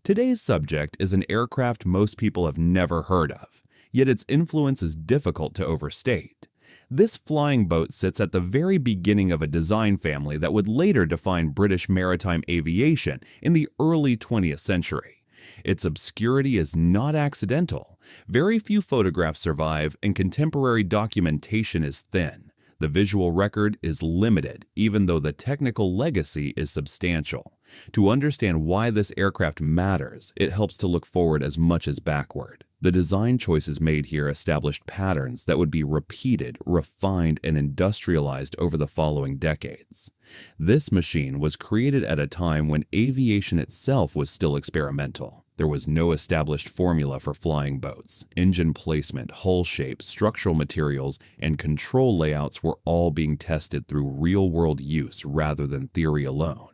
Today's subject is an aircraft most people have never heard of, yet its influence is difficult to overstate. This flying boat sits at the very beginning of a design family that would later define British maritime aviation in the early 20th century. Its obscurity is not accidental. Very few photographs survive, and contemporary documentation is thin. The visual record is limited, even though the technical legacy is substantial. To understand why this aircraft matters, it helps to look forward as much as backward. The design choices made here established patterns that would be repeated, refined, and industrialized over the following decades. This machine was created at a time when aviation itself was still experimental. There was no established formula for flying boats. Engine placement, hull shape, structural materials, and control layouts were all being tested through real-world use rather than theory alone.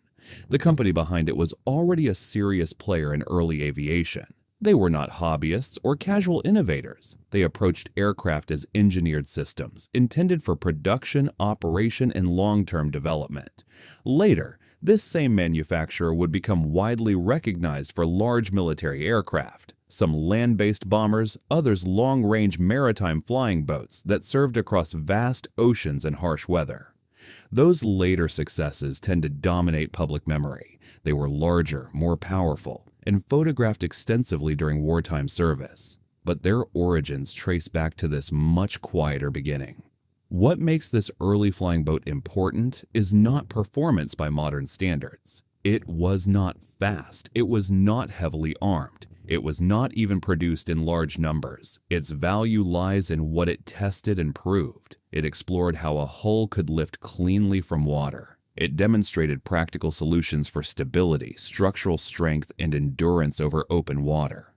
The company behind it was already a serious player in early aviation. They were not hobbyists or casual innovators. They approached aircraft as engineered systems, intended for production, operation, and long-term development. Later, this same manufacturer would become widely recognized for large military aircraft, some land-based bombers, others long-range maritime flying boats that served across vast oceans and harsh weather. Those later successes tend to dominate public memory. They were larger, more powerful, and photographed extensively during wartime service. But their origins trace back to this much quieter beginning. What makes this early flying boat important is not performance by modern standards. It was not fast. It was not heavily armed. It was not even produced in large numbers. Its value lies in what it tested and proved. It explored how a hull could lift cleanly from water. It demonstrated practical solutions for stability, structural strength, and endurance over open water.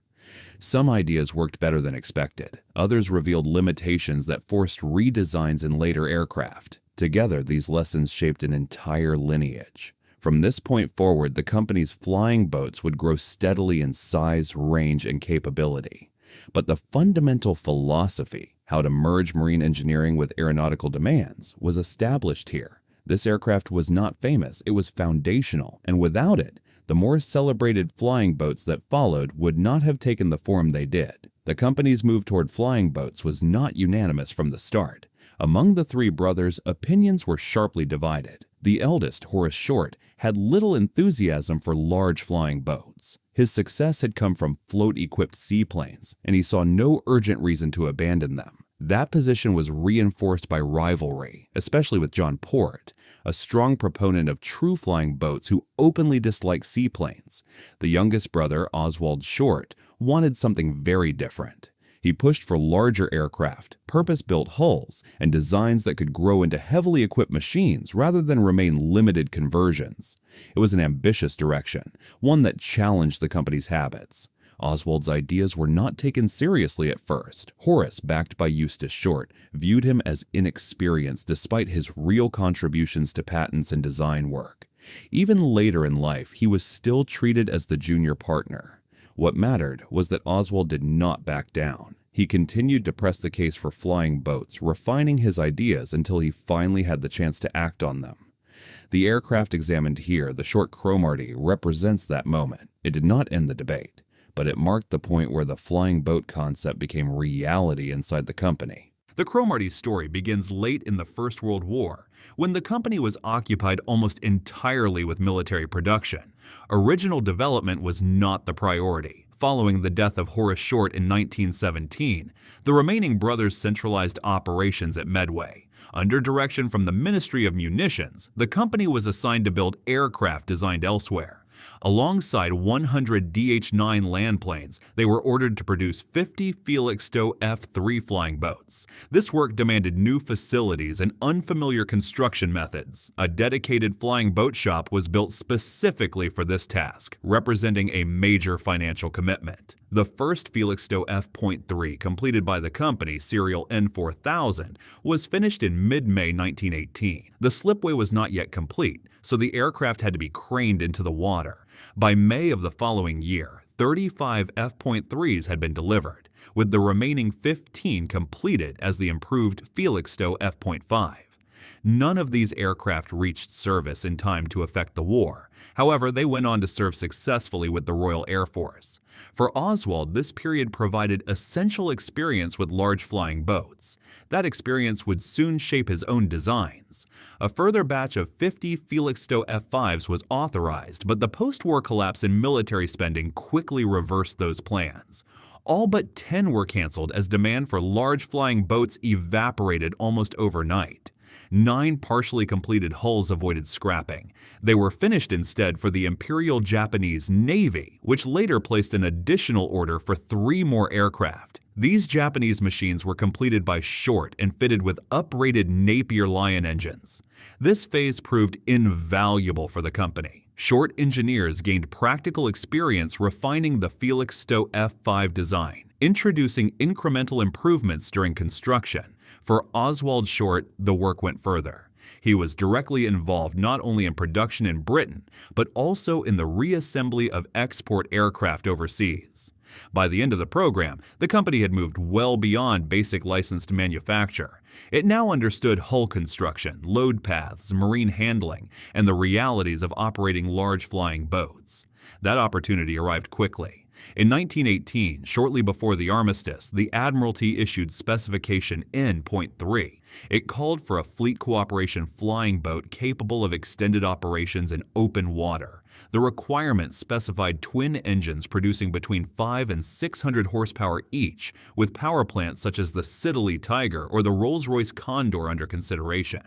Some ideas worked better than expected. Others revealed limitations that forced redesigns in later aircraft. Together, these lessons shaped an entire lineage. From this point forward, the company's flying boats would grow steadily in size, range, and capability. But the fundamental philosophy, how to merge marine engineering with aeronautical demands, was established here. This aircraft was not famous, it was foundational, and without it, the more celebrated flying boats that followed would not have taken the form they did. The company's move toward flying boats was not unanimous from the start. Among the three brothers, opinions were sharply divided. The eldest, Horace Short, had little enthusiasm for large flying boats. His success had come from float-equipped seaplanes, and he saw no urgent reason to abandon them. That position was reinforced by rivalry, especially with John Port, a strong proponent of true flying boats who openly disliked seaplanes. The youngest brother, Oswald Short, wanted something very different. He pushed for larger aircraft, purpose-built hulls, and designs that could grow into heavily equipped machines rather than remain limited conversions. It was an ambitious direction, one that challenged the company's habits. Oswald's ideas were not taken seriously at first. Horace, backed by Eustace Short, viewed him as inexperienced despite his real contributions to patents and design work. Even later in life, he was still treated as the junior partner. What mattered was that Oswald did not back down. He continued to press the case for flying boats, refining his ideas until he finally had the chance to act on them. The aircraft examined here, the short Cromarty, represents that moment. It did not end the debate, but it marked the point where the flying boat concept became reality inside the company. The Cromarty story begins late in the First World War, when the company was occupied almost entirely with military production. Original development was not the priority. Following the death of Horace Short in 1917, the remaining brothers centralized operations at Medway. Under direction from the Ministry of Munitions, the company was assigned to build aircraft designed elsewhere. Alongside 100 DH-9 land planes, they were ordered to produce 50 Felixstowe F-3 flying boats. This work demanded new facilities and unfamiliar construction methods. A dedicated flying boat shop was built specifically for this task, representing a major financial commitment. The first Felixstowe F.3, completed by the company, serial N4000, was finished in mid-May 1918. The slipway was not yet complete, so the aircraft had to be craned into the water. By May of the following year, 35 F.3s had been delivered, with the remaining 15 completed as the improved Felixstowe F.5. None of these aircraft reached service in time to affect the war. However, they went on to serve successfully with the Royal Air Force. For Oswald, this period provided essential experience with large flying boats. That experience would soon shape his own designs. A further batch of 50 Felixstowe F-5s was authorized, but the post-war collapse in military spending quickly reversed those plans. All but 10 were canceled as demand for large flying boats evaporated almost overnight. 9 partially completed hulls avoided scrapping. They were finished instead for the Imperial Japanese Navy, which later placed an additional order for 3 more aircraft. These Japanese machines were completed by Short and fitted with uprated Napier Lion engines. This phase proved invaluable for the company. Short engineers gained practical experience refining the Felixstowe F-5 design, introducing incremental improvements during construction. For Oswald Short, the work went further. He was directly involved not only in production in Britain, but also in the reassembly of export aircraft overseas. By the end of the program, the company had moved well beyond basic licensed manufacture. It now understood hull construction, load paths, marine handling, and the realities of operating large flying boats. That opportunity arrived quickly. In 1918, shortly before the armistice, the Admiralty issued Specification N.3. It called for a fleet cooperation flying boat capable of extended operations in open water. The requirement specified twin engines producing between 500 and 600 horsepower each, with power plants such as the Siddeley Tiger or the Rolls-Royce Condor under consideration.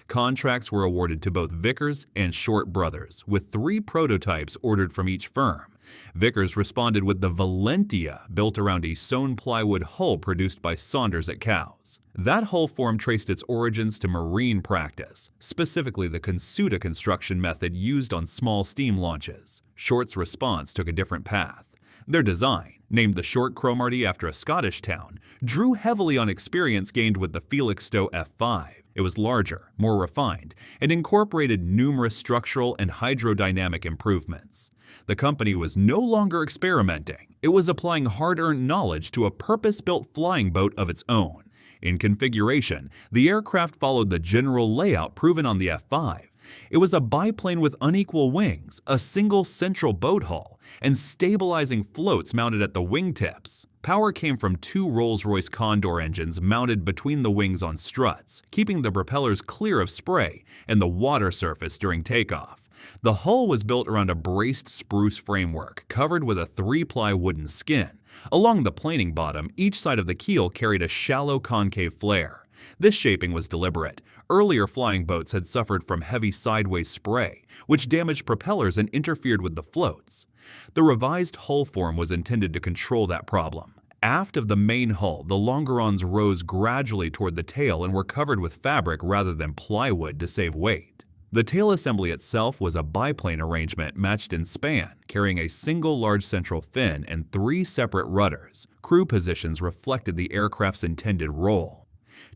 Contracts were awarded to both Vickers and Short Brothers, with 3 prototypes ordered from each firm. Vickers responded with the Valentia, built around a sewn plywood hull produced by Saunders at Cowes. That hull form traced its origins to marine practice, specifically the Consuta construction method used on small steam launches. Short's response took a different path. Their design, named the Short Cromarty after a Scottish town, drew heavily on experience gained with the Felixstowe F-5. It was larger, more refined, and incorporated numerous structural and hydrodynamic improvements. The company was no longer experimenting. It was applying hard-earned knowledge to a purpose-built flying boat of its own. In configuration, the aircraft followed the general layout proven on the F-5. It was a biplane with unequal wings, a single central boat hull, and stabilizing floats mounted at the wingtips. Power came from 2 Rolls-Royce Condor engines mounted between the wings on struts, keeping the propellers clear of spray and the water surface during takeoff. The hull was built around a braced spruce framework covered with a 3-ply wooden skin. Along the planing bottom, each side of the keel carried a shallow concave flare. This shaping was deliberate. Earlier flying boats had suffered from heavy sideways spray, which damaged propellers and interfered with the floats. The revised hull form was intended to control that problem. Aft of the main hull, the longerons rose gradually toward the tail and were covered with fabric rather than plywood to save weight. The tail assembly itself was a biplane arrangement matched in span, carrying a single large central fin and 3 separate rudders. Crew positions reflected the aircraft's intended role.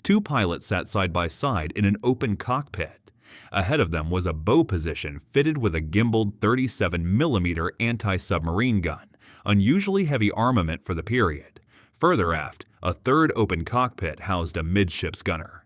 2 pilots sat side by side in an open cockpit. Ahead of them was a bow position fitted with a gimbaled 37mm anti-submarine gun, unusually heavy armament for the period. Further aft, a 3rd open cockpit housed a midships gunner.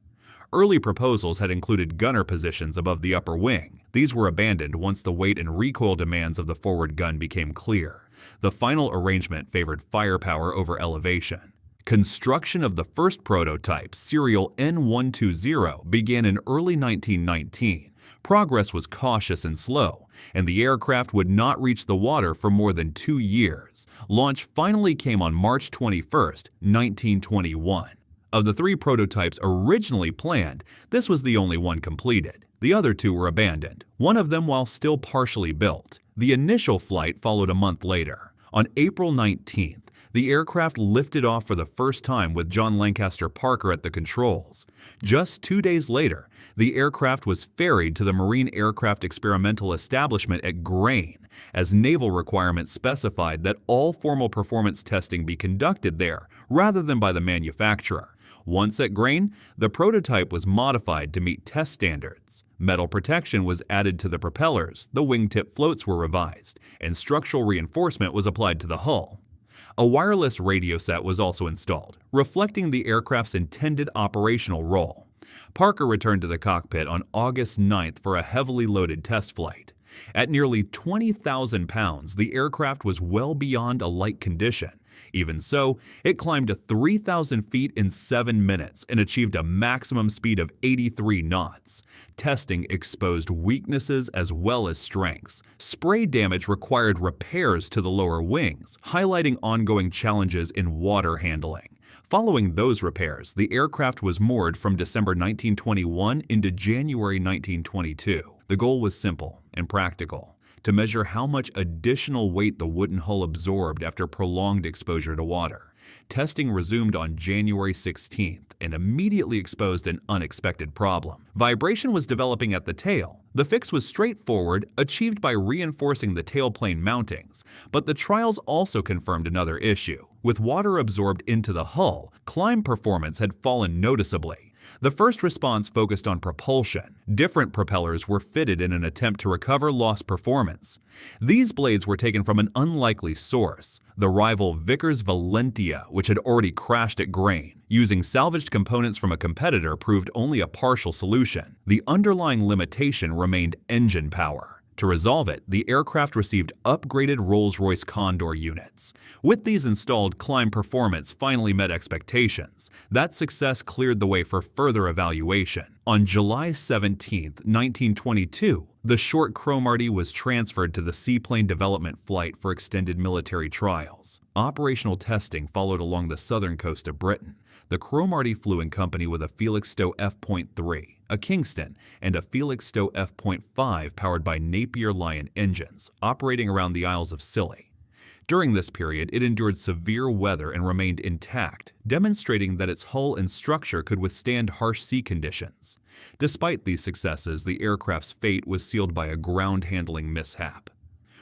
Early proposals had included gunner positions above the upper wing. These were abandoned once the weight and recoil demands of the forward gun became clear. The final arrangement favored firepower over elevation. Construction of the first prototype, serial N120, began in early 1919. Progress was cautious and slow, and the aircraft would not reach the water for more than 2 years. Launch finally came on March 21, 1921. Of the 3 prototypes originally planned, this was the only one completed. The other 2 were abandoned, one of them while still partially built. The initial flight followed a month later. On April 19th, the aircraft lifted off for the first time with John Lancaster Parker at the controls. Just 2 days later, the aircraft was ferried to the Marine Aircraft Experimental Establishment at Grain, as naval requirements specified that all formal performance testing be conducted there rather than by the manufacturer. Once at Grain, the prototype was modified to meet test standards. Metal protection was added to the propellers, the wingtip floats were revised, and structural reinforcement was applied to the hull. A wireless radio set was also installed, reflecting the aircraft's intended operational role. Parker returned to the cockpit on August 9th for a heavily loaded test flight. At nearly 20,000 pounds, the aircraft was well beyond a light condition. Even so, it climbed to 3,000 feet in 7 minutes and achieved a maximum speed of 83 knots. Testing exposed weaknesses as well as strengths. Spray damage required repairs to the lower wings, highlighting ongoing challenges in water handling. Following those repairs, the aircraft was moored from December 1921 into January 1922. The goal was simple and practical: to measure how much additional weight the wooden hull absorbed after prolonged exposure to water. Testing resumed on January 16th and immediately exposed an unexpected problem. Vibration was developing at the tail. The fix was straightforward, achieved by reinforcing the tailplane mountings, but the trials also confirmed another issue. With water absorbed into the hull, climb performance had fallen noticeably. The first response focused on propulsion. Different propellers were fitted in an attempt to recover lost performance. These blades were taken from an unlikely source, the rival Vickers Valentia, which had already crashed at Grain. Using salvaged components from a competitor proved only a partial solution. The underlying limitation remained engine power. To resolve it, the aircraft received upgraded Rolls-Royce Condor units. With these installed, climb performance finally met expectations. That success cleared the way for further evaluation. On July 17, 1922, the short Cromarty was transferred to the Seaplane Development Flight for extended military trials. Operational testing followed along the southern coast of Britain. The Cromarty flew in company with a Felixstowe F.3, a Kingston, and a Felixstowe F.5 powered by Napier Lion engines, operating around the Isles of Scilly. During this period, it endured severe weather and remained intact, demonstrating that its hull and structure could withstand harsh sea conditions. Despite these successes, the aircraft's fate was sealed by a ground-handling mishap.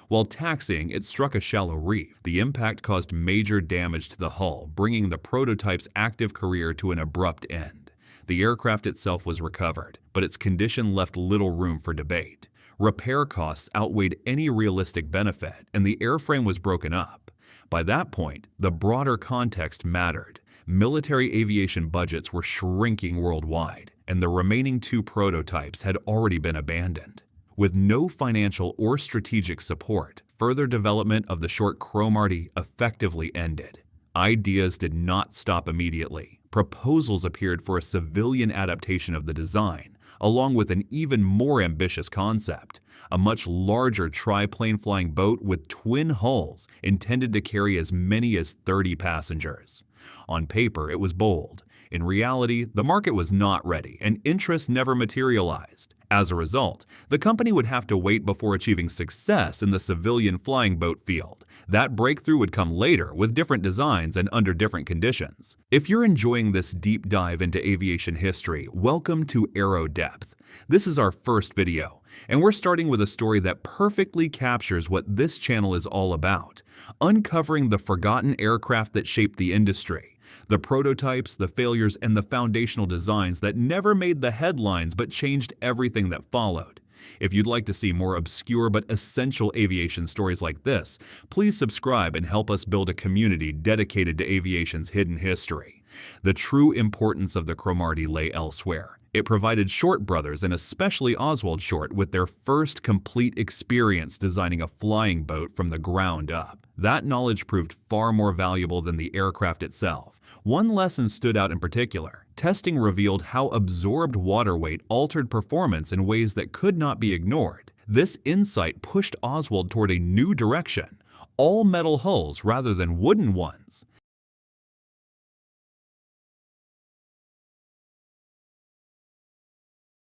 While taxiing, it struck a shallow reef. The impact caused major damage to the hull, bringing the prototype's active career to an abrupt end. The aircraft itself was recovered, but its condition left little room for debate. Repair costs outweighed any realistic benefit, and the airframe was broken up. By that point, the broader context mattered. Military aviation budgets were shrinking worldwide, and the remaining 2 prototypes had already been abandoned. With no financial or strategic support, further development of the short Cromarty effectively ended. Ideas did not stop immediately. Proposals appeared for a civilian adaptation of the design, along with an even more ambitious concept: a much larger triplane flying boat with twin hulls intended to carry as many as 30 passengers. On paper, it was bold. In reality, the market was not ready, and interest never materialized. As a result, the company would have to wait before achieving success in the civilian flying boat field. That breakthrough would come later with different designs and under different conditions. If you're enjoying this deep dive into aviation history, welcome to AeroDepth. This is our first video, and we're starting with a story that perfectly captures what this channel is all about: uncovering the forgotten aircraft that shaped the industry. The prototypes, the failures, and the foundational designs that never made the headlines but changed everything that followed. If you'd like to see more obscure but essential aviation stories like this, please subscribe and help us build a community dedicated to aviation's hidden history. The true importance of the Cromarty lay elsewhere. It provided Short brothers, and especially Oswald Short, with their first complete experience designing a flying boat from the ground up. That knowledge proved far more valuable than the aircraft itself. One lesson stood out in particular. Testing revealed how absorbed water weight altered performance in ways that could not be ignored. This insight pushed Oswald toward a new direction: all metal hulls rather than wooden ones.